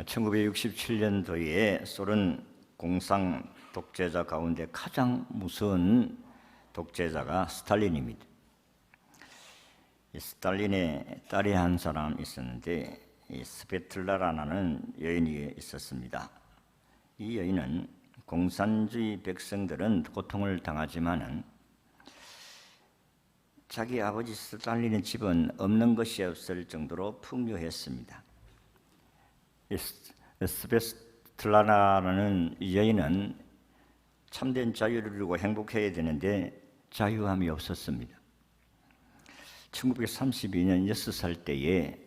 1967년도에 소련 공산 독재자 가운데 가장 무서운 독재자가 스탈린입니다. 스탈린의 딸이 한 사람 있었는데 스베틀라라는 여인이 있었습니다. 이 여인은 공산주의 백성들은 고통을 당하지만은 자기 아버지 스탈린의 집은 없는 것이 없을 정도로 풍요했습니다. 스베틀라라는 여인은 참된 자유를 누리고 행복해야 되는데 자유함이 없었습니다. 1932년 6살 때에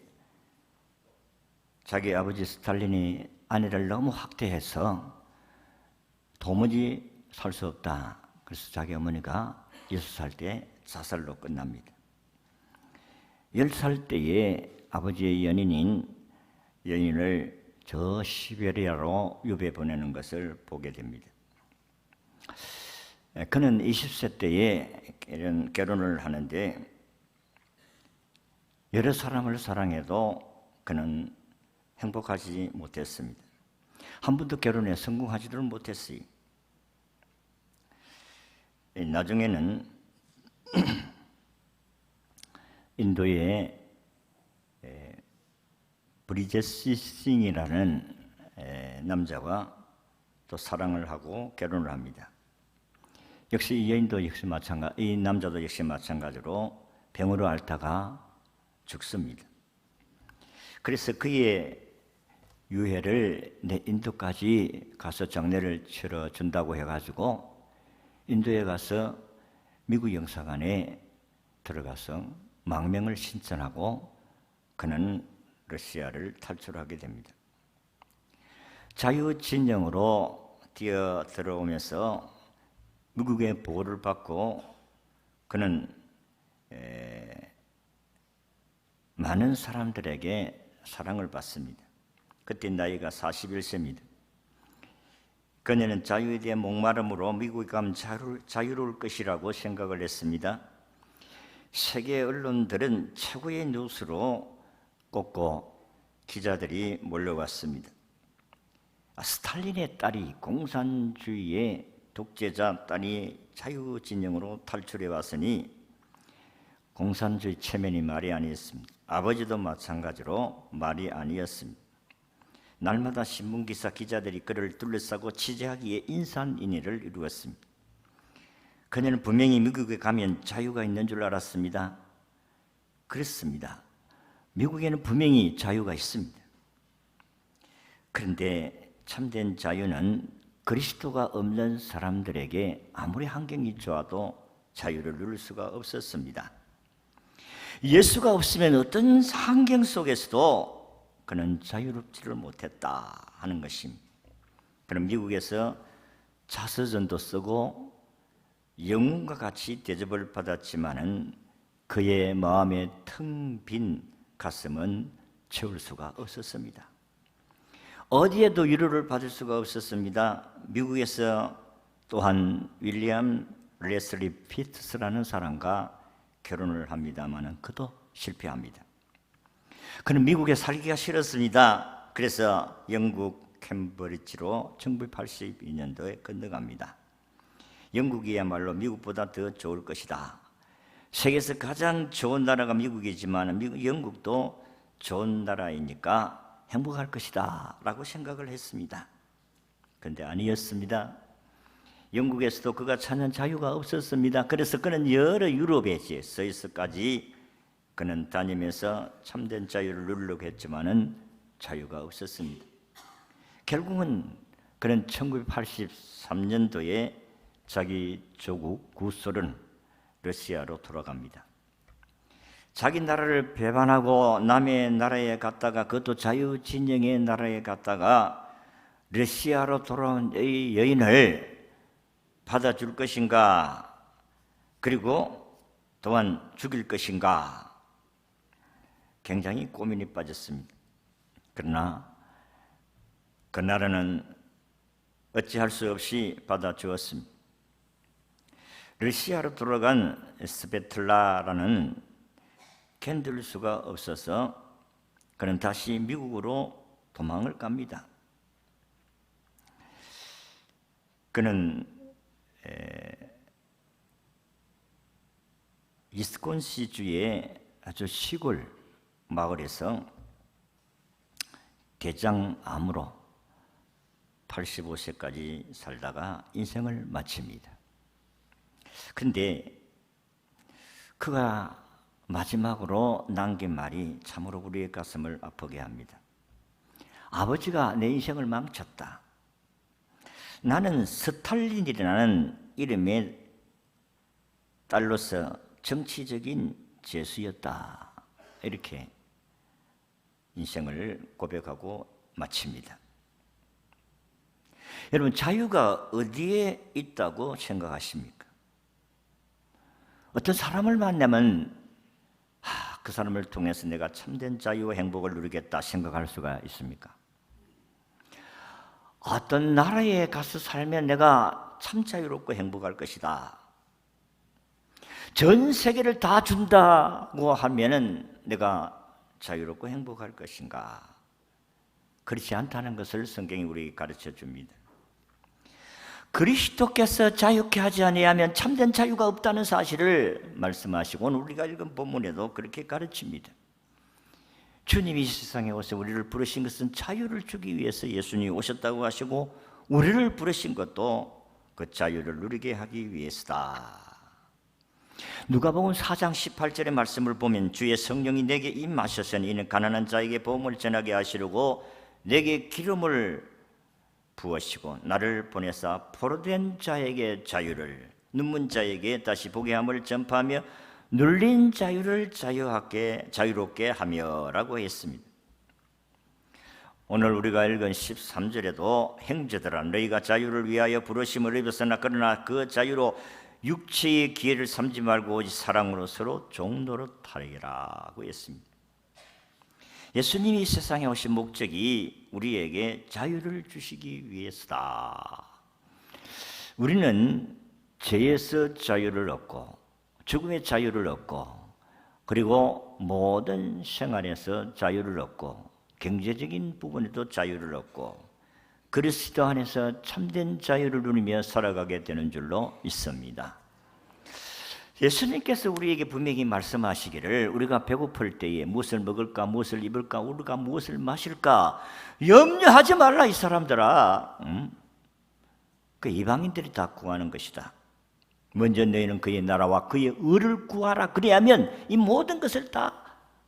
자기 아버지 스탈린이 아내를 너무 학대해서 도무지 살 수 없다. 그래서 자기 어머니가 6살 때 자살로 끝납니다. 10살 때에 아버지의 연인을 저 시베리아로 유배 보내는 것을 보게 됩니다. 그는 20세 때에 결혼을 하는데 여러 사람을 사랑해도 그는 행복하지 못했습니다. 한 번도 결혼에 성공하지도 못했어요. 나중에는 인도의 브리젯 싱이라는 남자와 또 사랑을 하고 결혼을 합니다. 역시 이 남자도 역시 마찬가지로 병으로 앓다가 죽습니다. 그래서 그의 유해를 인도까지 가서 장례를 치러준다고 해가지고 인도에 가서 미국 영사관에 들어가서 망명을 신청하고 그는 러시아를 탈출하게 됩니다. 자유진영으로 뛰어 들어오면서 미국의 보호를 받고 그는 많은 사람들에게 사랑을 받습니다. 그때 나이가 41세입니다. 그녀는 자유에 대한 목마름으로 미국에 가면 자유로울 것이라고 생각을 했습니다. 세계 언론들은 최고의 뉴스로 꼽고 기자들이 몰려왔습니다. 스탈린의 딸이 공산주의의 독재자 딸이 자유진영으로 탈출해 왔으니 공산주의 체면이 말이 아니었습니다. 아버지도 마찬가지로 말이 아니었습니다. 날마다 신문기사 기자들이 그를 둘러싸고 취재하기에 인산인해를 이루었습니다. 그녀는 분명히 미국에 가면 자유가 있는 줄 알았습니다. 그렇습니다. 미국에는 분명히 자유가 있습니다. 그런데 참된 자유는 그리스도가 없는 사람들에게 아무리 환경이 좋아도 자유를 누릴 수가 없었습니다. 예수가 없으면 어떤 환경 속에서도 그는 자유롭지를 못했다 하는 것입니다. 그럼 미국에서 자서전도 쓰고 영웅과 같이 대접을 받았지만은 그의 마음의 텅 빈 가슴은 채울 수가 없었습니다. 어디에도 위로를 받을 수가 없었습니다. 미국에서 또한 윌리엄 레슬리 피트스라는 사람과 결혼을 합니다마는 그도 실패합니다. 그는 미국에 살기가 싫었습니다. 그래서 영국 캠브리지로 1982년도에 건너갑니다. 영국이야말로 미국보다 더 좋을 것이다. 세계에서 가장 좋은 나라가 미국이지만 영국도 좋은 나라이니까 행복할 것이다 라고 생각을 했습니다. 그런데 아니었습니다. 영국에서도 그가 찾는 자유가 없었습니다. 그래서 그는 여러 유럽의 스위스까지 그는 다니면서 참된 자유를 누리려고 했지만은 자유가 없었습니다. 결국은 그는 1983년도에 자기 조국 구소련 러시아로 돌아갑니다. 자기 나라를 배반하고 남의 나라에 갔다가 그것도 자유진영의 나라에 갔다가 러시아로 돌아온 이 여인을 받아줄 것인가 그리고 또한 죽일 것인가 굉장히 고민이 빠졌습니다. 그러나 그 나라는 어찌할 수 없이 받아주었습니다. 러시아로 돌아간 스베틀라라는 견딜 수가 없어서 그는 다시 미국으로 도망을 갑니다. 그는 위스콘신주의 아주 시골 마을에서 대장암으로 85세까지 살다가 인생을 마칩니다. 그런데 그가 마지막으로 남긴 말이 참으로 우리의 가슴을 아프게 합니다. 아버지가 내 인생을 망쳤다. 나는 스탈린이라는 이름의 딸로서 정치적인 죄수였다. 이렇게 인생을 고백하고 마칩니다. 여러분, 자유가 어디에 있다고 생각하십니까? 어떤 사람을 만나면 그 사람을 통해서 내가 참된 자유와 행복을 누리겠다 생각할 수가 있습니까? 어떤 나라에 가서 살면 내가 참 자유롭고 행복할 것이다. 전 세계를 다 준다고 하면은 내가 자유롭고 행복할 것인가? 그렇지 않다는 것을 성경이 우리에게 가르쳐 줍니다. 그리스도께서 자유케 하지 아니하면 참된 자유가 없다는 사실을 말씀하시고 오늘 우리가 읽은 본문에도 그렇게 가르칩니다. 주님이 세상에 오셔 우리를 부르신 것은 자유를 주기 위해서 예수님이 오셨다고 하시고 우리를 부르신 것도 그 자유를 누리게 하기 위해서다. 누가복음 4장 18절의 말씀을 보면 주의 성령이 내게 임하셨으니 이는 가난한 자에게 복음을 전하게 하시려고 내게 기름을 부으시고 나를 보내사 포로된 자에게 자유를 눈먼 자에게 다시 보게 함을 전파하며 눌린 자유를 자유롭게 하며 라고 했습니다. 오늘 우리가 읽은 13절에도 형제들아 너희가 자유를 위하여 부르심을 입었으나 그러나 그 자유로 육체의 기회를 삼지 말고 오직 사랑으로 서로 종노릇하리라고 했습니다. 예수님이 세상에 오신 목적이 우리에게 자유를 주시기 위해서다. 우리는 죄에서 자유를 얻고 죽음의 자유를 얻고 그리고 모든 생활에서 자유를 얻고 경제적인 부분에도 자유를 얻고 그리스도 안에서 참된 자유를 누리며 살아가게 되는 줄로 믿습니다. 예수님께서 우리에게 분명히 말씀하시기를 우리가 배고플 때에 무엇을 먹을까 무엇을 입을까 우리가 무엇을 마실까 염려하지 말라 이 사람들아. 그 이방인들이 다 구하는 것이다. 먼저 너희는 그의 나라와 그의 의를 구하라. 그리하면 이 모든 것을 다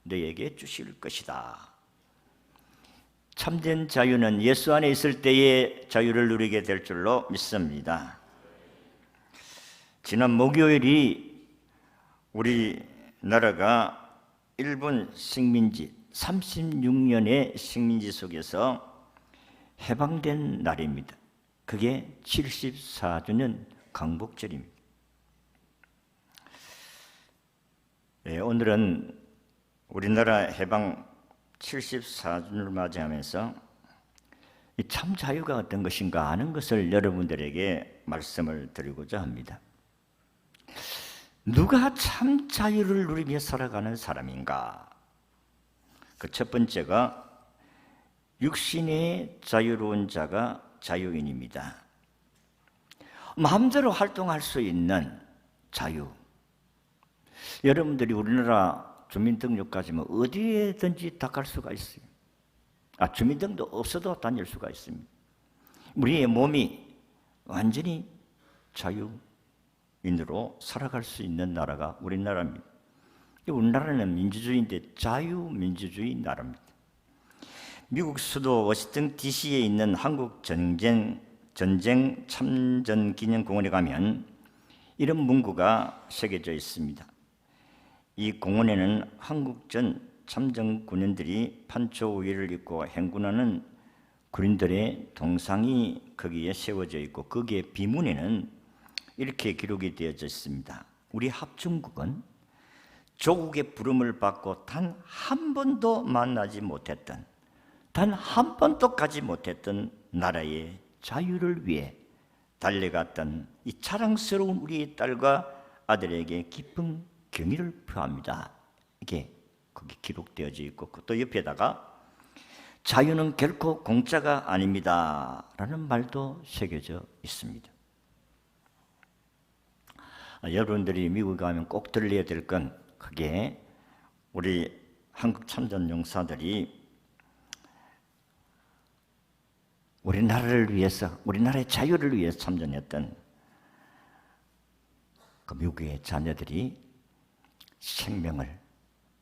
너희에게 주실 것이다. 참된 자유는 예수 안에 있을 때의 자유를 누리게 될 줄로 믿습니다. 지난 목요일이 우리나라가 일본 식민지 36년의 식민지 속에서 해방된 날입니다. 그게 74주년 광복절입니다. 오늘은 우리나라 해방 74주년을 맞이하면서 참 자유가 어떤 것인가 하는 것을 여러분들에게 말씀을 드리고자 합니다. 누가 참 자유를 누리며 살아가는 사람인가? 그 첫 번째가 육신의 자유로운 자가 자유인입니다. 마음대로 활동할 수 있는 자유. 여러분들이 우리나라 주민등록 가지면 어디에든지 다 갈 수가 있어요. 주민등록 없어도 다닐 수가 있습니다. 우리의 몸이 완전히 자유인으로 살아갈 수 있는 나라가 우리나라입니다. 우리나라는 민주주의인데 자유민주주의 나라입니다. 미국 수도 워싱턴 DC에 있는 한국 전쟁 참전기념공원에 가면 이런 문구가 새겨져 있습니다. 이 공원에는 한국전 참전 군인들이 판초 위를 입고 행군하는 군인들의 동상이 거기에 세워져 있고 거기에 비문에는 이렇게 기록이 되어져 있습니다. 우리 합중국은 조국의 부름을 받고 단 한 번도 만나지 못했던 단 한 번도 가지 못했던 나라의 자유를 위해 달려갔던 이 자랑스러운 우리의 딸과 아들에게 깊은 경의를 표합니다. 이게 거기 기록되어져 있고 또 옆에다가 자유는 결코 공짜가 아닙니다 라는 말도 새겨져 있습니다. 여러분들이 미국에 가면 꼭 들려야 될 건 그게 우리 한국 참전 용사들이 우리나라를 위해서, 우리나라의 자유를 위해서 참전했던 그 미국의 자녀들이 생명을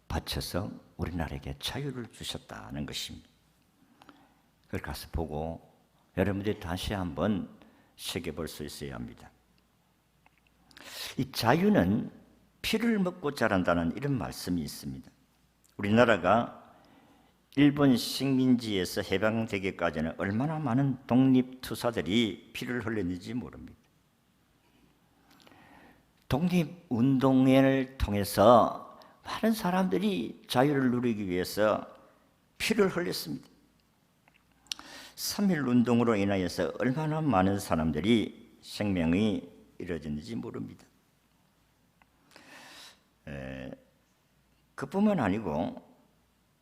바쳐서 우리나라에게 자유를 주셨다는 것입니다. 그걸 가서 보고 여러분들이 다시 한번 새겨볼 수 있어야 합니다. 이 자유는 피를 먹고 자란다는 이런 말씀이 있습니다. 우리나라가 일본 식민지에서 해방되기까지는 얼마나 많은 독립투사들이 피를 흘렸는지 모릅니다. 독립운동회를 통해서 많은 사람들이 자유를 누리기 위해서 피를 흘렸습니다. 3.1 운동으로 인하여서 얼마나 많은 사람들이 생명이 이루어졌는지 모릅니다. 그뿐만 아니고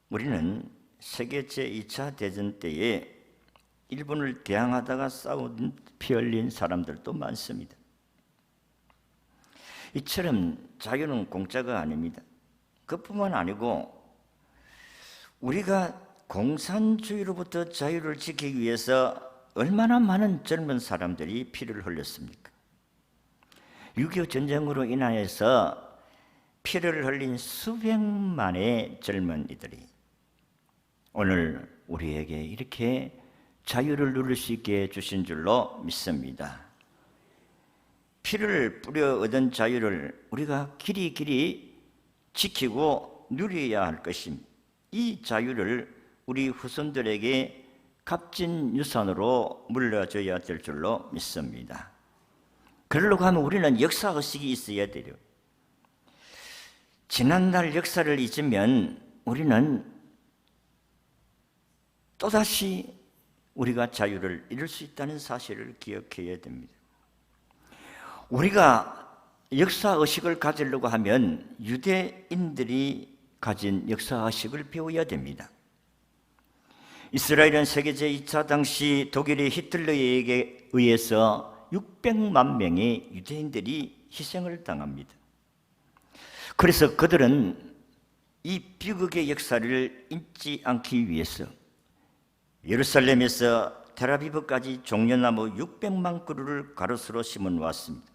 우리는 세계 제2차 대전 때에 일본을 대항하다가 싸운 피 흘린 사람들도 많습니다. 이처럼 자유는 공짜가 아닙니다. 그뿐만 아니고 우리가 공산주의로부터 자유를 지키기 위해서 얼마나 많은 젊은 사람들이 피를 흘렸습니까? 6.25 전쟁으로 인하여서 피를 흘린 수백만의 젊은이들이 오늘 우리에게 이렇게 자유를 누릴 수 있게 해주신 줄로 믿습니다. 피를 뿌려 얻은 자유를 우리가 길이 지키고 누려야 할 것입니다. 이 자유를 우리 후손들에게 값진 유산으로 물려줘야 될 줄로 믿습니다. 그러려고 하면 우리는 역사의식이 있어야 돼요. 지난날 역사를 잊으면 우리는 또다시 우리가 자유를 잃을 수 있다는 사실을 기억해야 됩니다. 우리가 역사의식을 가지려고 하면 유대인들이 가진 역사의식을 배워야 됩니다. 이스라엘은 세계 제2차 당시 독일의 히틀러에게 의해서 600만 명의 유대인들이 희생을 당합니다. 그래서 그들은 이 비극의 역사를 잊지 않기 위해서 예루살렘에서 텔아비브까지 종려나무 600만 그루를 가로수로 심어 놓았습니다.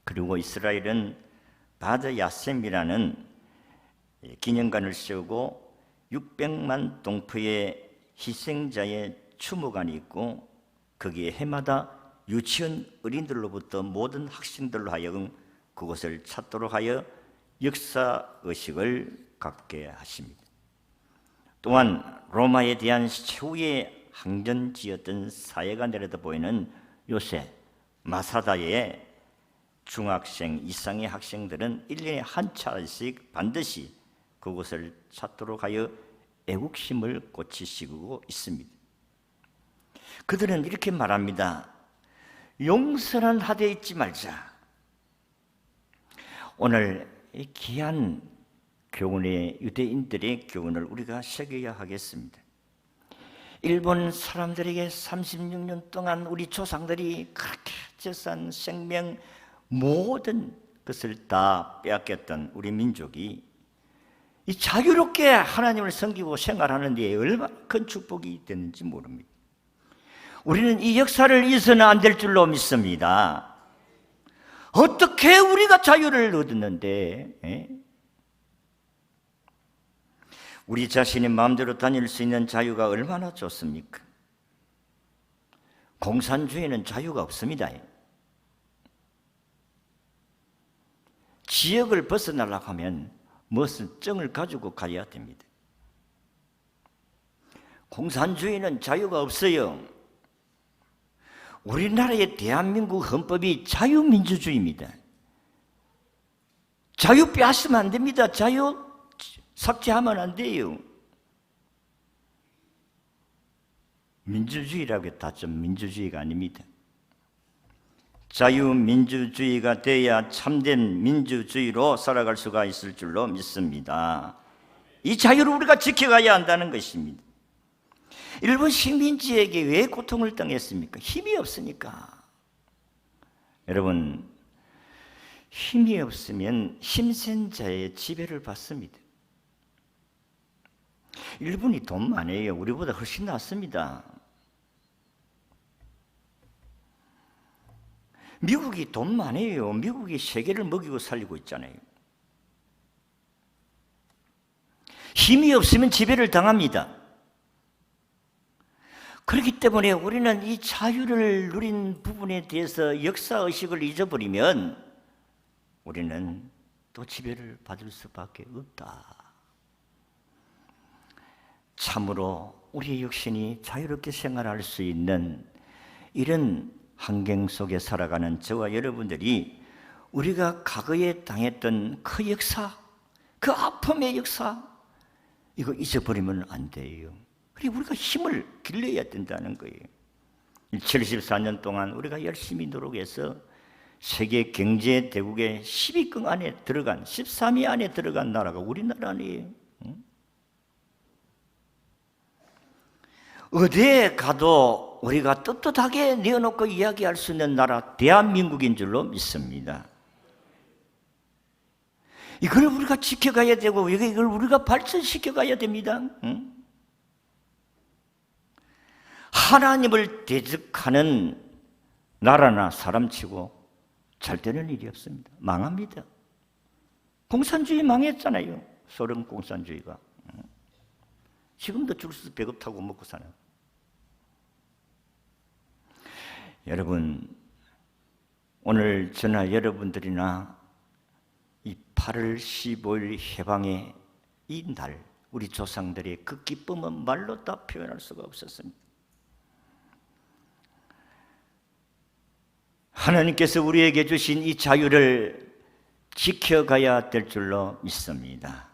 그리고 이스라엘은 바드 야셈이라는 기념관을 세우고 600만 동포의 희생자의 추모관이 있고 거기에 해마다 유치원 어린들로부터 모든 학생들로 하여금 그곳을 찾도록 하여 역사의식을 갖게 하십니다. 또한 로마에 대한 최후의 항전지였던 사해가 내려다 보이는 요새 마사다의 중학생 이상의 학생들은 1년에 한 차례씩 반드시 그곳을 찾도록 하여 애국심을 고치시고 있습니다. 그들은 이렇게 말합니다. 용서는 하되 잊지 말자. 오늘 이 귀한 교훈의 유대인들의 교훈을 우리가 새겨야 하겠습니다. 일본 사람들에게 36년 동안 우리 조상들이 그렇게 재산, 생명, 모든 것을 다 빼앗겼던 우리 민족이 이 자유롭게 하나님을 섬기고 생활하는 데 얼마나 큰 축복이 됐는지 모릅니다. 우리는 이 역사를 잊어서는 안 될 줄로 믿습니다. 어떻게 우리가 자유를 얻었는데 우리 자신이 마음대로 다닐 수 있는 자유가 얼마나 좋습니까? 공산주의는 자유가 없습니다. 지역을 벗어나려고 하면 무슨 증을 가지고 가야 됩니다. 공산주의는 자유가 없어요. 우리나라의 대한민국 헌법이 자유민주주의입니다. 자유 빼앗으면 안 됩니다. 자유 삭제하면 안 돼요. 민주주의라고 했다 좀 민주주의가 아닙니다. 자유민주주의가 돼야 참된 민주주의로 살아갈 수가 있을 줄로 믿습니다. 이 자유를 우리가 지켜가야 한다는 것입니다. 일본 식민지에게 왜 고통을 당했습니까? 힘이 없으니까. 여러분, 힘이 없으면 힘센 자의 지배를 받습니다. 일본이 돈 많아요. 우리보다 훨씬 낫습니다. 미국이 돈 많아요. 미국이 세계를 먹이고 살리고 있잖아요. 힘이 없으면 지배를 당합니다. 그렇기 때문에 우리는 이 자유를 누린 부분에 대해서 역사의식을 잊어버리면 우리는 또 지배를 받을 수밖에 없다. 참으로 우리의 육신이 자유롭게 생활할 수 있는 이런 환경 속에 살아가는 저와 여러분들이 우리가 과거에 당했던 그 역사, 그 아픔의 역사, 이거 잊어버리면 안 돼요. 그리고 우리가 힘을 길러야 된다는 거예요. 74년 동안 우리가 열심히 노력해서 세계 경제 대국의 10위권 안에 들어간, 13위 안에 들어간 나라가 우리나라 아니에요. 어디에 가도 우리가 떳떳하게 내어놓고 이야기할 수 있는 나라, 대한민국인 줄로 믿습니다. 이걸 우리가 지켜가야 되고, 이걸 우리가 발전시켜가야 됩니다. 하나님을 대적하는 나라나 사람치고 잘 되는 일이 없습니다. 망합니다. 공산주의 망했잖아요. 소련 공산주의가. 지금도 줄 서서 배급 타고 먹고 사는. 여러분, 오늘 저나 여러분들이나 이 8월 15일 해방의 이 날, 우리 조상들의 그 기쁨은 말로 다 표현할 수가 없었습니다. 하나님께서 우리에게 주신 이 자유를 지켜가야 될 줄로 믿습니다.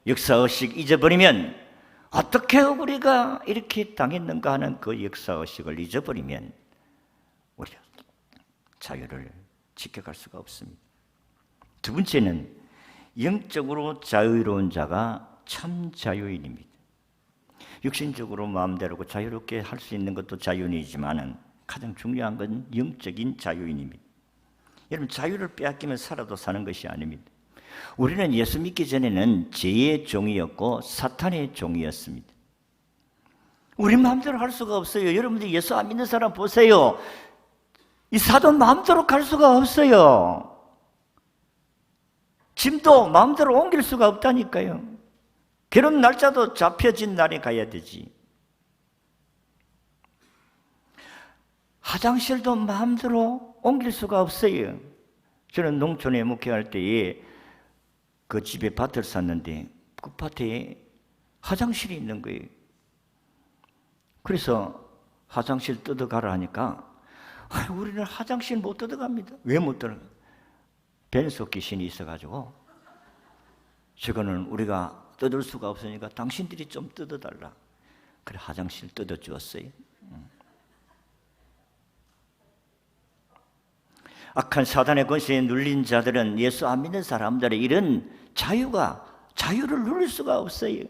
역사의식 잊어버리면, 어떻게 우리가 이렇게 당했는가 하는 그 역사의식을 잊어버리면 우리가 자유를 지켜갈 수가 없습니다. 두 번째는 영적으로 자유로운 자가 참 자유인입니다. 육신적으로 마음대로 자유롭게 할 수 있는 것도 자유인이지만 가장 중요한 건 영적인 자유인입니다. 여러분, 자유를 빼앗기면 살아도 사는 것이 아닙니다. 우리는 예수 믿기 전에는 죄의 종이었고 사탄의 종이었습니다. 우리 마음대로 할 수가 없어요. 여러분들 예수 안 믿는 사람 보세요. 이 사돈 마음대로 갈 수가 없어요. 짐도 마음대로 옮길 수가 없다니까요. 결혼 날짜도 잡혀진 날에 가야 되지. 화장실도 마음대로 옮길 수가 없어요. 저는 농촌에 목회할 때에 그 집에 밭을 샀는데 그 밭에 화장실이 있는 거예요. 그래서 화장실 뜯어가라 하니까 우리는 화장실 못 뜯어갑니다. 왜 못 뜯어가요? 변속 귀신이 있어가지고 저거는 우리가 뜯을 수가 없으니까 당신들이 좀 뜯어달라. 그래 화장실 뜯어주었어요. 악한 사단의 권세에 눌린 자들은, 예수 안 믿는 사람들의 이런 자유를 누릴 수가 없어요.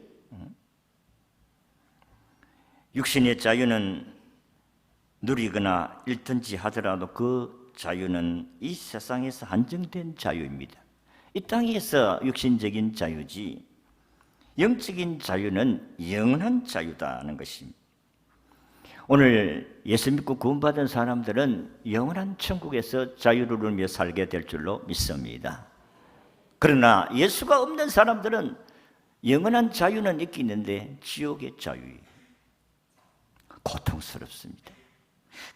육신의 자유는 누리거나 잃든지 하더라도 그 자유는 이 세상에서 한정된 자유입니다. 이 땅에서 육신적인 자유지, 영적인 자유는 영원한 자유다는 것입니다. 오늘 예수 믿고 구원받은 사람들은 영원한 천국에서 자유를 누리며 살게 될 줄로 믿습니다. 그러나 예수가 없는 사람들은 영원한 자유는 있긴 있는데 지옥의 자유예요. 고통스럽습니다.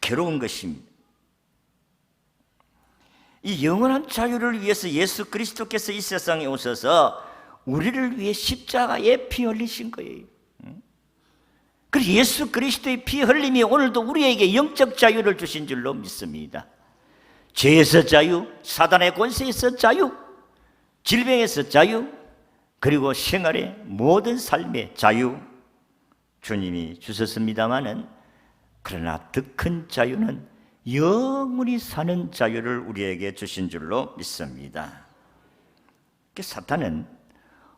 괴로운 것입니다. 이 영원한 자유를 위해서 예수 그리스도께서 이 세상에 오셔서 우리를 위해 십자가에 피 흘리신 거예요. 그래서 예수 그리스도의 피 흘림이 오늘도 우리에게 영적 자유를 주신 줄로 믿습니다. 죄에서 자유, 사단의 권세에서 자유, 질병에서 자유, 그리고 생활의 모든 삶의 자유 주님이 주셨습니다마는, 그러나 더 큰 자유는 영원히 사는 자유를 우리에게 주신 줄로 믿습니다. 사탄은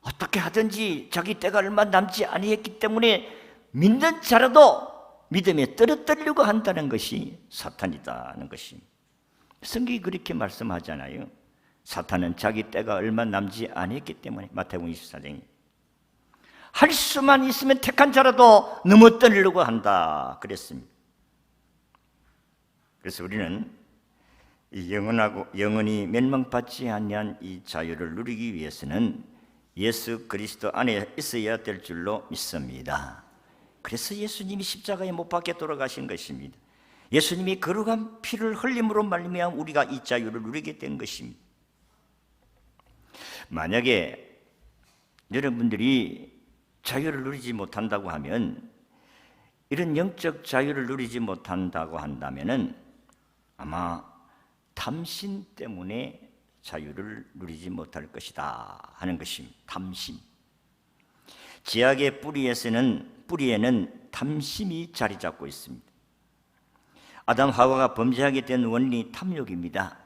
어떻게 하든지 자기 때가 얼마 남지 아니했기 때문에 믿는 자라도 믿음에 떨어뜨리려고 한다는 것이 사탄이다는 것입니다. 성경이 그렇게 말씀하잖아요. 사탄은 자기 때가 얼마 남지 않았기 때문에 마태복음 24장에 할 수만 있으면 택한 자라도 넘어뜨리려고 한다 그랬습니다. 그래서 우리는 이 영원히 멸망받지 아니한 이 자유를 누리기 위해서는 예수 그리스도 안에 있어야 될 줄로 믿습니다. 그래서 예수님이 십자가에 못 박혀 돌아가신 것입니다. 예수님이 거룩한 피를 흘림으로 말미암아 우리가 이 자유를 누리게 된 것입니다. 만약에 여러분들이 자유를 누리지 못한다고 하면, 이런 영적 자유를 누리지 못한다고 한다면은 아마 탐심 때문에 자유를 누리지 못할 것이다 하는 것입니다. 탐심. 죄악의 뿌리에는 탐심이 자리 잡고 있습니다. 아담 하와가 범죄하게 된 원인이 탐욕입니다.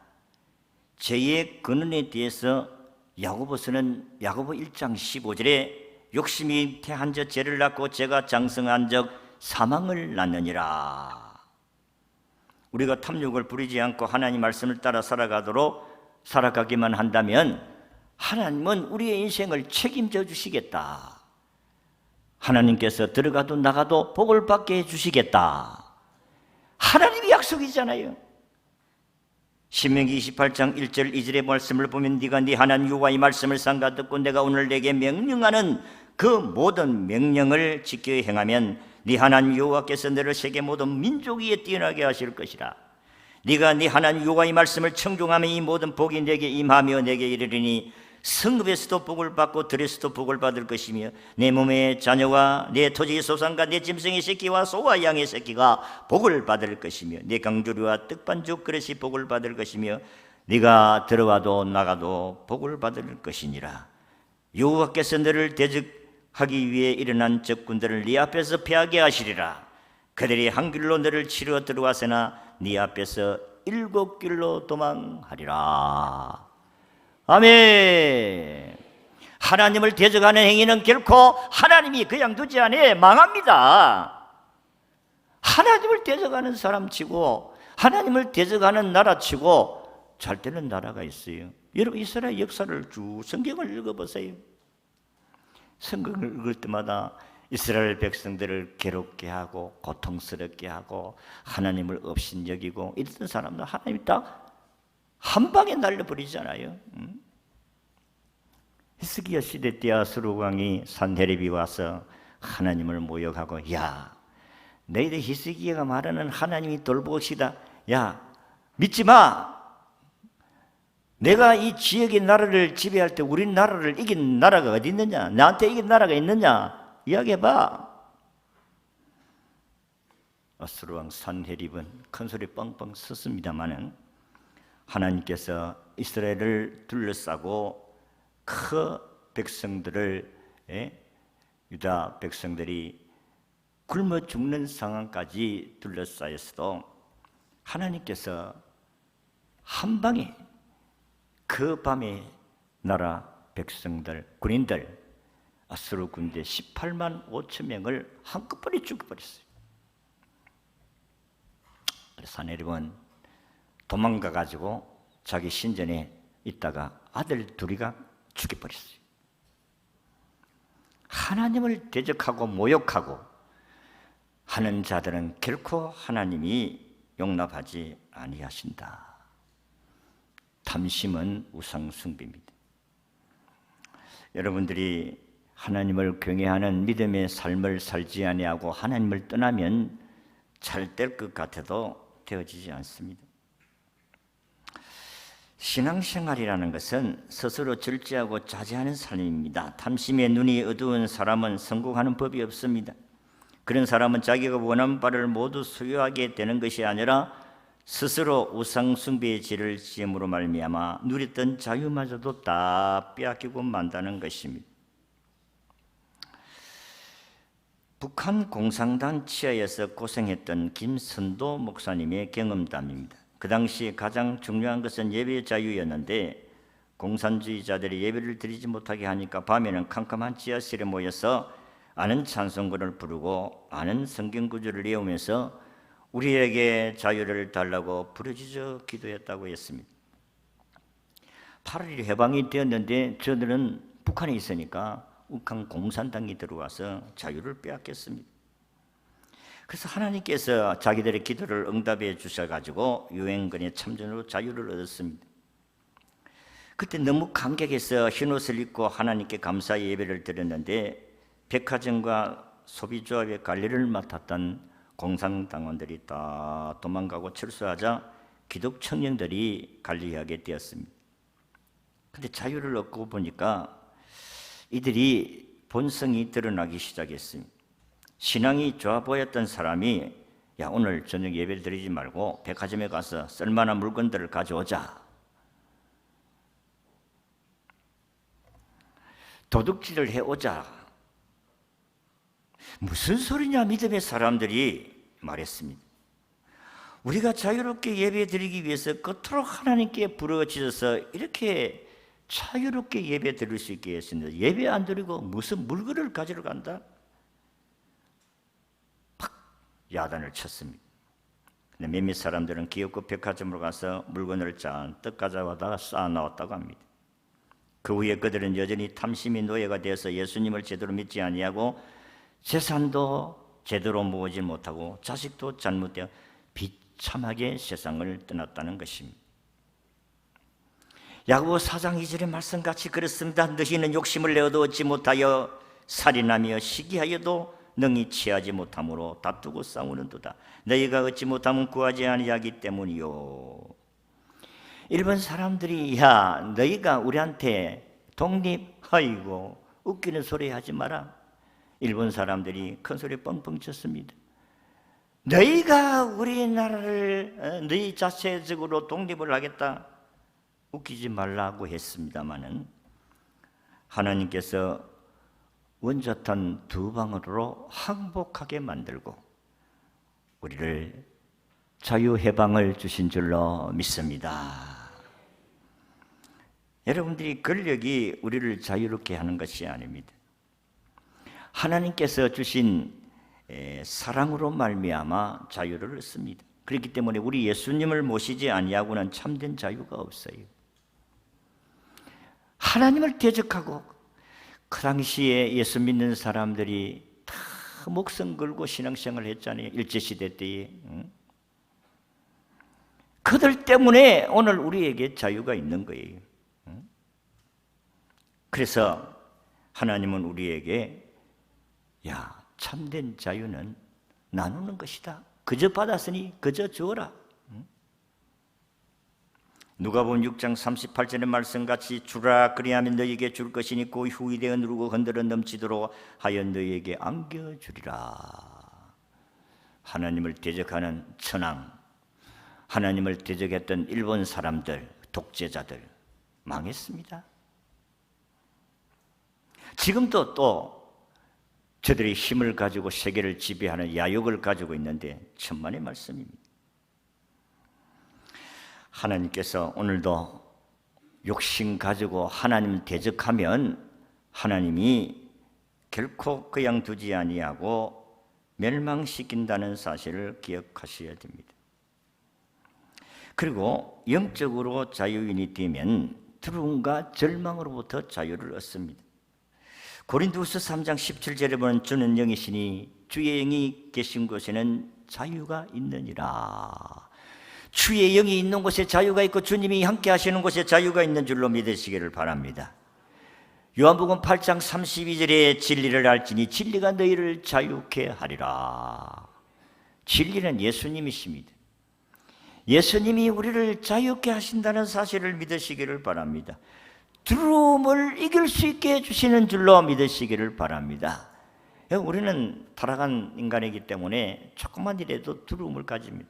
죄의 근원에 대해서 야고보서는 야고보 1장 15절에 욕심이 태한 적 죄를 낳고 죄가 장성한 적 사망을 낳느니라. 우리가 탐욕을 부리지 않고 하나님 말씀을 따라 살아가기만 한다면 하나님은 우리의 인생을 책임져 주시겠다. 하나님께서 들어가도 나가도 복을 받게 해주시겠다. 하나님의 약속이잖아요. 신명기 28장 1절 2절의 말씀을 보면 네가 네 하나님 여호와의 말씀을 삼가 듣고 내가 오늘 내게 명령하는 그 모든 명령을 지켜 행하면 네 하나님 여호와께서 너를 세계 모든 민족 위에 뛰어나게 하실 것이라. 네가 네 하나님 여호와의 말씀을 청종하면 이 모든 복이 내게 임하며 내게 이르리니 성읍에서도 복을 받고 들에서도 복을 받을 것이며 내 몸의 자녀와 내 토지의 소산과 내 짐승의 새끼와 소와 양의 새끼가 복을 받을 것이며 내 강조리와 떡반죽 그릇이 복을 받을 것이며 네가 들어와도 나가도 복을 받을 것이니라. 여호와께서 너를 대적하기 위해 일어난 적군들을 네 앞에서 패하게 하시리라. 그들이 한 길로 너를 치러 들어와서나 네 앞에서 7길로 도망하리라. 아멘. 하나님을 대적하는 행위는 결코 하나님이 그냥 두지 않아 망합니다. 하나님을 대적하는 사람치고 하나님을 대적하는 나라치고 잘 되는 나라가 있어요. 여러분 이스라엘 역사를 쭉 성경을 읽어보세요. 성경을 읽을 때마다 이스라엘 백성들을 괴롭게 하고 고통스럽게 하고 하나님을 업신여기고 이랬던 사람들 하나님이 다 한 방에 날려버리잖아요. 히스기야 시대 때 아수르 왕이 산헤립이 와서 하나님을 모욕하고 야 너희들 히스기야가 말하는 하나님이 돌보시다. 야 믿지 마. 내가 이 지역의 나라를 지배할 때 우리 나라를 이긴 나라가 어디 있느냐? 나한테 이긴 나라가 있느냐? 이야기해봐. 아수르 왕 산헤립은 큰 소리 뻥뻥 썼습니다마는 하나님께서 이스라엘을 둘러싸고 그 백성들을 유다 백성들이 굶어 죽는 상황까지 둘러싸였어도 하나님께서 한 방에 그 밤에 나라 백성들 군인들 아수르 군대 18만 5천 명을 한꺼번에 죽여버렸어요. 산헤립은 도망가가지고 자기 신전에 있다가 아들 둘이가 죽여버렸어요. 하나님을 대적하고 모욕하고 하는 자들은 결코 하나님이 용납하지 아니하신다. 탐심은 우상숭배입니다. 여러분들이 하나님을 경외하는 믿음의 삶을 살지 아니하고 하나님을 떠나면 잘 될 것 같아도 되어지지 않습니다. 신앙생활이라는 것은 스스로 절제하고 자제하는 삶입니다. 탐심의 눈이 어두운 사람은 성공하는 법이 없습니다. 그런 사람은 자기가 원하는 바를 모두 소유하게 되는 것이 아니라 스스로 우상 숭배의 죄를 지음으로 말미암아 누렸던 자유마저도 다 빼앗기고 만다는 것입니다. 북한 공산당 치하에서 고생했던 김선도 목사님의 경험담입니다. 그 당시 가장 중요한 것은 예배 자유였는데 공산주의자들이 예배를 드리지 못하게 하니까 밤에는 캄캄한 지하실에 모여서 아는 찬송가를 부르고 아는 성경 구절을 외우면서 우리에게 자유를 달라고 부르짖어 기도했다고 했습니다. 8월이 해방이 되었는데 저들은 북한에 있으니까 북한 공산당이 들어와서 자유를 빼앗겼습니다. 그래서 하나님께서 자기들의 기도를 응답해 주셔가지고 유엔군의 참전으로 자유를 얻었습니다. 그때 너무 감격해서 흰옷을 입고 하나님께 감사 예배를 드렸는데 백화점과 소비조합의 관리를 맡았던 공산당원들이 다 도망가고 철수하자 기독 청년들이 관리하게 되었습니다. 그런데 자유를 얻고 보니까 이들이 본성이 드러나기 시작했습니다. 신앙이 좋아 보였던 사람이 야, 오늘 저녁 예배를 드리지 말고 백화점에 가서 쓸만한 물건들을 가져오자. 도둑질을 해오자. 무슨 소리냐 믿음의 사람들이 말했습니다. 우리가 자유롭게 예배 드리기 위해서 그토록 하나님께 부르짖어서 이렇게 자유롭게 예배 드릴 수 있게 했습니다. 예배 안 드리고 무슨 물건을 가지러 간다? 팍 야단을 쳤습니다. 근데 몇몇 사람들은 기업급 백화점으로 가서 물건을 잔뜩 가져와다가 쌓아 나왔다고 합니다. 그 후에 그들은 여전히 탐심이 노예가 되어서 예수님을 제대로 믿지 아니하고 재산도 제대로 모으지 못하고 자식도 잘못되어 비참하게 세상을 떠났다는 것입니다. 야고보 4장 2절의 말씀같이 그렇습니다. 너희는 욕심을 내어도 얻지 못하여 살인하며 시기하여도 능히 취하지 못함으로 다투고 싸우는도다. 너희가 얻지 못하면 구하지 아니하기 때문이요. 일본 사람들이 야 너희가 우리한테 독립 아이고 웃기는 소리 하지 마라. 일본 사람들이 큰 소리 뻥뻥 쳤습니다. 너희가 우리나라를 너희 자체적으로 독립을 하겠다. 웃기지 말라고 했습니다마는 하나님께서 원자탄 2방으로 항복하게 만들고 우리를 자유해방을 주신 줄로 믿습니다. 여러분들이 권력이 우리를 자유롭게 하는 것이 아닙니다. 하나님께서 주신 사랑으로 말미암아 자유를 얻습니다. 그렇기 때문에 우리 예수님을 모시지 아니하고는 참된 자유가 없어요. 하나님을 대적하고 그 당시에 예수 믿는 사람들이 다 목숨 걸고 신앙생활을 했잖아요. 일제시대 때에. 그들 때문에 오늘 우리에게 자유가 있는 거예요. 그래서 하나님은 우리에게 야 참된 자유는 나누는 것이다. 그저 받았으니 그저 주어라. 누가복음 6장 38절의 말씀같이 주라 그리하면 너희에게 줄 것이니 그 후이 되어 누르고 흔들어 넘치도록 하여 너희에게 안겨주리라. 하나님을 대적하는 천황, 하나님을 대적했던 일본 사람들, 독재자들 망했습니다. 지금도 또 저들이 힘을 가지고 세계를 지배하는 야욕을 가지고 있는데 천만의 말씀입니다. 하나님께서 오늘도 욕심 가지고 하나님 대적하면 하나님이 결코 그냥 두지 아니하고 멸망시킨다는 사실을 기억하셔야 됩니다. 그리고 영적으로 자유인이 되면 두려움과 절망으로부터 자유를 얻습니다. 고린도후서 3장 17절에 보면 주는 영이시니 주의 영이 계신 곳에는 자유가 있느니라. 주의 영이 있는 곳에 자유가 있고 주님이 함께 하시는 곳에 자유가 있는 줄로 믿으시기를 바랍니다. 요한복음 8장 32절에 진리를 알지니 진리가 너희를 자유케 하리라. 진리는 예수님이십니다. 예수님이 우리를 자유케 하신다는 사실을 믿으시기를 바랍니다. 두려움을 이길 수 있게 해주시는 줄로 믿으시기를 바랍니다. 우리는 타락한 인간이기 때문에 조금만 이라도 두려움을 가집니다.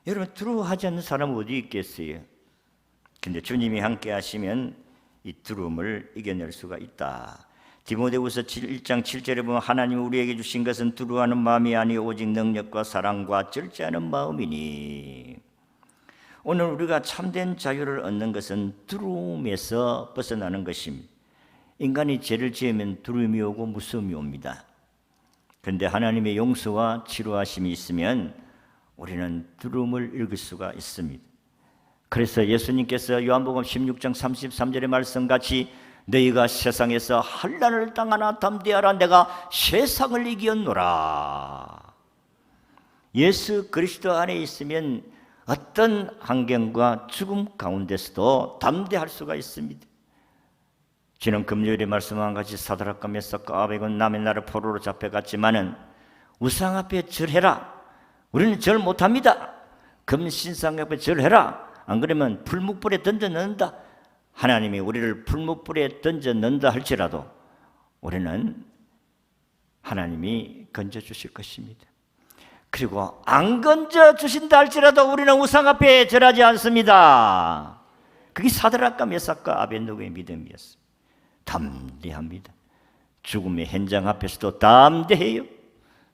여러분 두려워하지 않는 사람은 어디 있겠어요? 근데 주님이 함께 하시면 이 두려움을 이겨낼 수가 있다. 디모데후서 1장 7절에 보면 하나님이 우리에게 주신 것은 두려워하는 마음이 아니 오직 능력과 사랑과 절제하는 마음이니. 오늘 우리가 참된 자유를 얻는 것은 두려움에서 벗어나는 것입니다. 인간이 죄를 지으면 두려움이 오고 무서움이 옵니다. 그런데 하나님의 용서와 치료하심이 있으면 우리는 두려움을 읽을 수가 있습니다. 그래서 예수님께서 요한복음 16장 33절의 말씀같이 너희가 세상에서 환난을 당하나 담대하라 내가 세상을 이겼노라. 예수 그리스도 안에 있으면 어떤 환경과 죽음 가운데서도 담대할 수가 있습니다. 지난 금요일에 말씀한 같이 사드락과 메삭과 아벳은 남의 나라 포로로 잡혀갔지만은 우상 앞에 절해라. 우리는 절 못합니다. 금신상 앞에 절해라. 안 그러면 풀무불에 던져 넣는다. 하나님이 우리를 풀무불에 던져 넣는다 할지라도 우리는 하나님이 건져주실 것입니다. 그리고 안 건져주신다 할지라도 우리는 우상 앞에 절하지 않습니다. 그게 사드락과 메삭과 아벳느고의 믿음이었습니다. 담대합니다. 죽음의 현장 앞에서도 담대해요.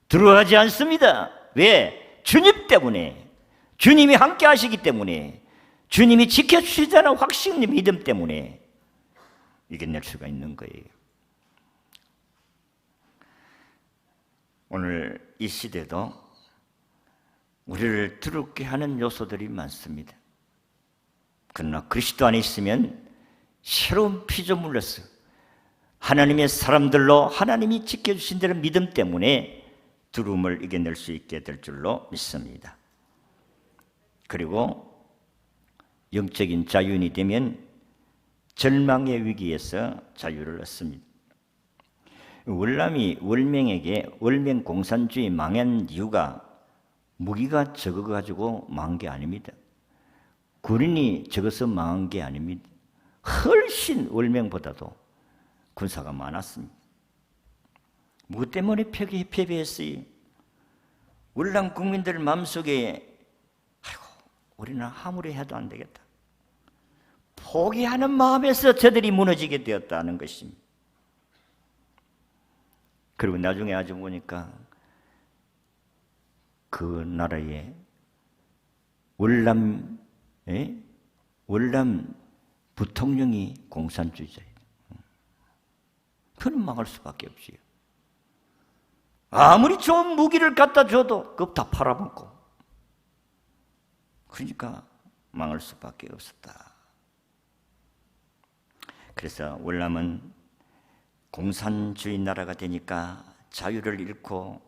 두려워하지 않습니다. 왜? 주님 때문에, 주님이 함께 하시기 때문에, 주님이 지켜주시다는 확신의 믿음 때문에 이겨낼 수가 있는 거예요. 오늘 이 시대도 우리를 두렵게 하는 요소들이 많습니다. 그러나 그리스도 안에 있으면 새로운 피조물로서 하나님의 사람들로 하나님이 지켜주신 대로 믿음 때문에 두려움을 이겨낼 수 있게 될 줄로 믿습니다. 그리고 영적인 자유인이 되면 절망의 위기에서 자유를 얻습니다. 월남이 월맹에게 월맹 공산주의 망한 이유가 무기가 적어가지고 망한 게 아닙니다. 군인이 적어서 망한 게 아닙니다. 훨씬 월맹보다도 군사가 많았습니다. 무엇 때문에 패배했어요? 월남 국민들 마음속에 아이고 우리는 아무리 해도 안 되겠다. 포기하는 마음에서 저들이 무너지게 되었다는 것입니다. 그리고 나중에 아주 보니까 그 나라의 월남 부통령이 공산주의자예요. 그는 망할 수밖에 없지요. 아무리 좋은 무기를 갖다 줘도 그거 다 팔아먹고. 그러니까 망할 수밖에 없었다. 그래서 월남은 공산주의 나라가 되니까 자유를 잃고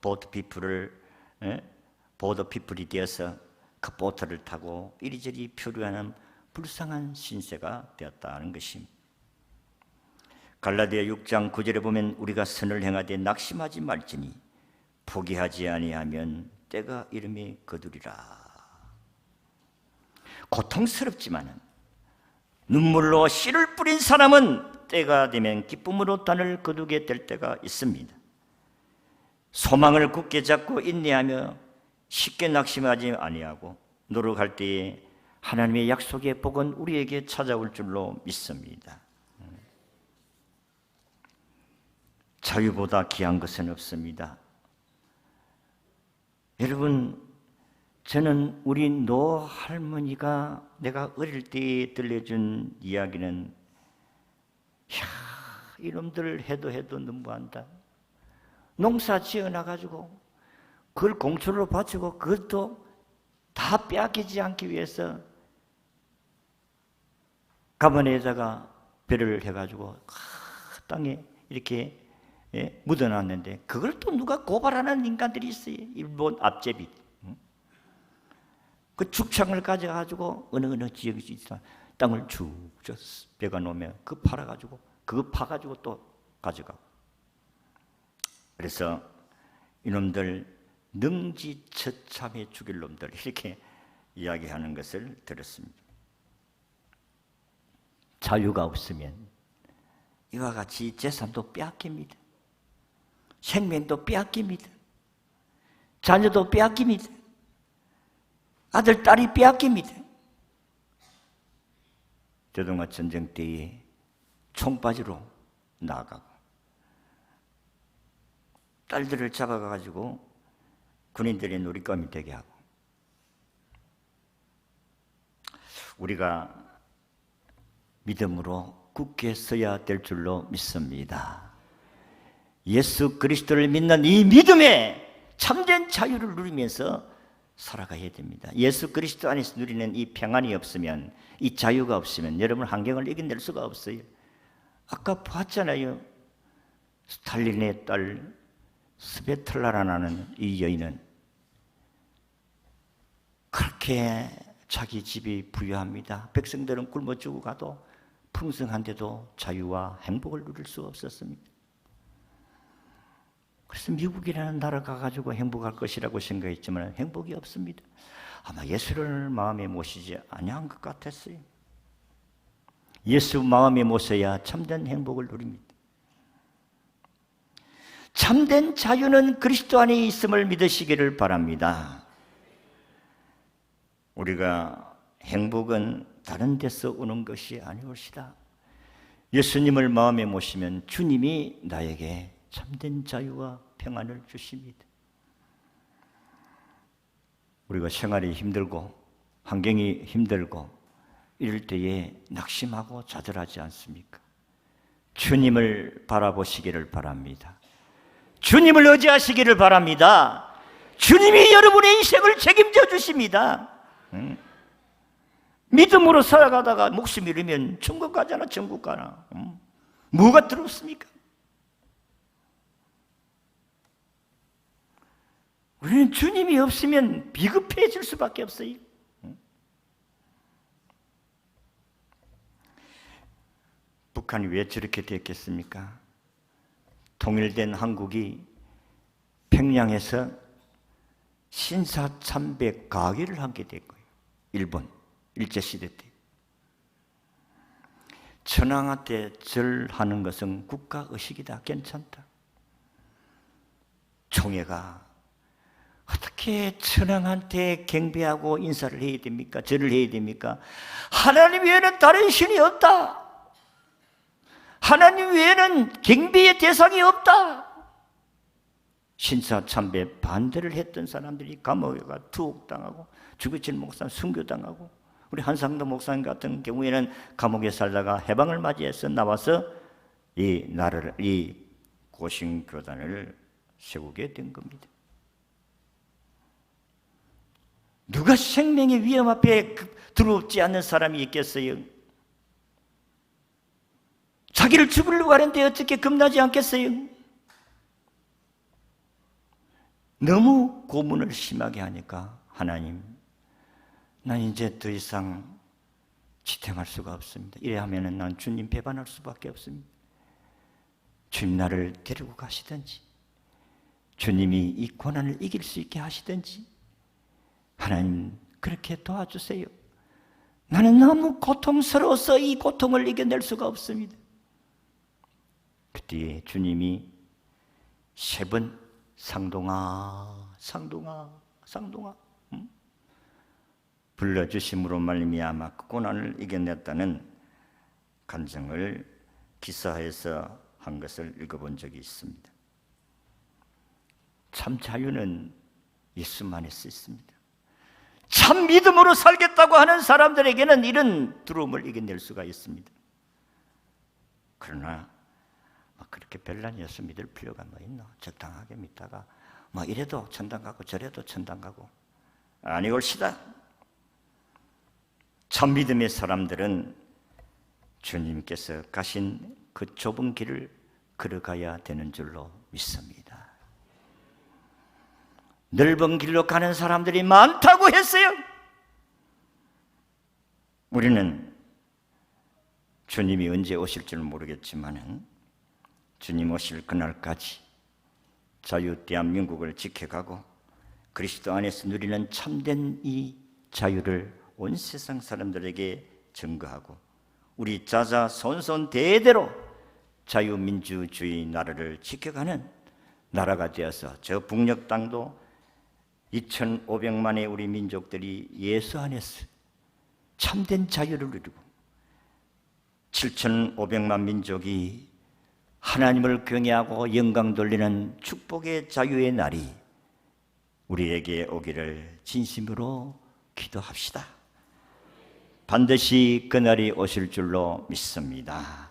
보드 피플이 되어서 그 보트를 타고 이리저리 표류하는 불쌍한 신세가 되었다는 것입니다. 갈라디아 6장 9절에 보면 우리가 선을 행하되 낙심하지 말지니 포기하지 아니하면 때가 이름에 거두리라. 고통스럽지만은 눈물로 씨를 뿌린 사람은 때가 되면 기쁨으로 단을 거두게 될 때가 있습니다. 소망을 굳게 잡고 인내하며 쉽게 낙심하지 아니하고 노력할 때에 하나님의 약속의 복은 우리에게 찾아올 줄로 믿습니다. 자유보다 귀한 것은 없습니다. 여러분, 저는 우리 노 할머니가 내가 어릴 때 들려준 이야기는 이놈들 해도 너무한다. 농사 지어놔가지고 그걸 공초로 바치고 그것도 다 빼앗기지 않기 위해서 가만에다가 배를 해가지고 땅에 이렇게 묻어놨는데 그걸 또 누가 고발하는 인간들이 있어요. 일본 앞제비. 그 죽창을 가져가지고 어느 지역에 있어 땅을 쭉 배가 놓으면 그 팔아가지고 그거 파가지고 또 가져가고. 그래서 이놈들 능지처참해 죽일 놈들 이렇게 이야기하는 것을 들었습니다. 자유가 없으면 이와 같이 재산도 빼앗깁니다. 생명도 빼앗깁니다. 자녀도 빼앗깁니다. 아들, 딸이 빼앗깁니다. 대동아 전쟁 때에 총바지로 나가고 딸들을 잡아가지고 군인들의 놀잇감이 되게 하고. 우리가 믿음으로 굳게 서야 될 줄로 믿습니다. 예수 그리스도를 믿는 이 믿음에 참된 자유를 누리면서 살아가야 됩니다. 예수 그리스도 안에서 누리는 이 평안이 없으면, 이 자유가 없으면 여러분 환경을 이겨낼 수가 없어요. 아까 봤잖아요. 스탈린의 딸 스베틀라라는 이 여인은 그렇게 자기 집이 부유합니다. 백성들은 굶어 죽어가도 풍성한데도 자유와 행복을 누릴 수 없었습니다. 그래서 미국이라는 나라 가가지고 행복할 것이라고 생각했지만 행복이 없습니다. 아마 예수를 마음에 모시지 아니한 것 같았어요. 예수 마음에 모셔야 참된 행복을 누립니다. 참된 자유는 그리스도 안에 있음을 믿으시기를 바랍니다. 우리가 행복은 다른 데서 오는 것이 아니올시다. 예수님을 마음에 모시면 주님이 나에게 참된 자유와 평안을 주십니다. 우리가 생활이 힘들고 환경이 힘들고 이럴 때에 낙심하고 좌절하지 않습니까? 주님을 바라보시기를 바랍니다. 주님을 의지하시기를 바랍니다. 주님이 여러분의 인생을 책임져 주십니다. 믿음으로 살아가다가 목숨 잃으면 천국 가잖아, 천국 가나. 뭐가 두렵습니까? 우리는 주님이 없으면 비급해질 수밖에 없어요. 북한이 왜 저렇게 됐겠습니까? 통일된 한국이 평양에서 신사참배 가기를 하게 된 거예요. 일본 일제시대 때. 천황한테 절하는 것은 국가의식이다, 괜찮다. 총회가 어떻게 천황한테 경배하고 인사를 해야 됩니까? 절을 해야 됩니까? 하나님 외에는 다른 신이 없다. 하나님 외에는 경배의 대상이 없다. 신사참배 반대를 했던 사람들이 감옥에 가 투옥당하고 주기철 목사 순교당하고 우리 한상도 목사님 같은 경우에는 감옥에 살다가 해방을 맞이해서 나와서 이 나라를, 이 고신교단을 세우게 된 겁니다. 누가 생명의 위험 앞에 두렵지 않는 사람이 있겠어요? 자기를 죽이려고 하는데 어떻게 겁나지 않겠어요? 너무 고문을 심하게 하니까 하나님, 난 이제 더 이상 지탱할 수가 없습니다. 이래 하면은 난 주님 배반할 수밖에 없습니다. 주님 나를 데리고 가시든지 주님이 이 고난을 이길 수 있게 하시든지 하나님 그렇게 도와주세요. 나는 너무 고통스러워서 이 고통을 이겨낼 수가 없습니다. 그때 주님이 3번 상동아 상동아 상동아 불러주심으로 말미암아 그 고난을 이겨냈다는 간증을 기사에서 한 것을 읽어본 적이 있습니다. 참 자유는 예수만에 있습니다. 참 믿음으로 살겠다고 하는 사람들에게는 이런 두려움을 이겨낼 수가 있습니다. 그러나 그렇게 별난 예수 믿을 필요가 뭐 있나? 적당하게 믿다가 이래도 천당 가고 저래도 천당 가고 아니올시다. 참 믿음의 사람들은 주님께서 가신 그 좁은 길을 걸어가야 되는 줄로 믿습니다. 넓은 길로 가는 사람들이 많다고 했어요. 우리는 주님이 언제 오실 줄 모르겠지만 주님 오실 그날까지 자유 대한민국을 지켜가고 그리스도 안에서 누리는 참된 이 자유를 온 세상 사람들에게 증거하고 우리 자자손손 대대로 자유민주주의 나라를 지켜가는 나라가 되어서 저 북녘 땅도 2,500만의 우리 민족들이 예수 안에서 참된 자유를 누리고 7,500만 민족이 하나님을 경외하고 영광 돌리는 축복의 자유의 날이 우리에게 오기를 진심으로 기도합시다. 반드시 그날이 오실 줄로 믿습니다.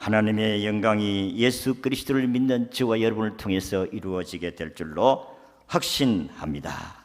하나님의 영광이 예수 그리스도를 믿는 저와 여러분을 통해서 이루어지게 될 줄로 확신합니다.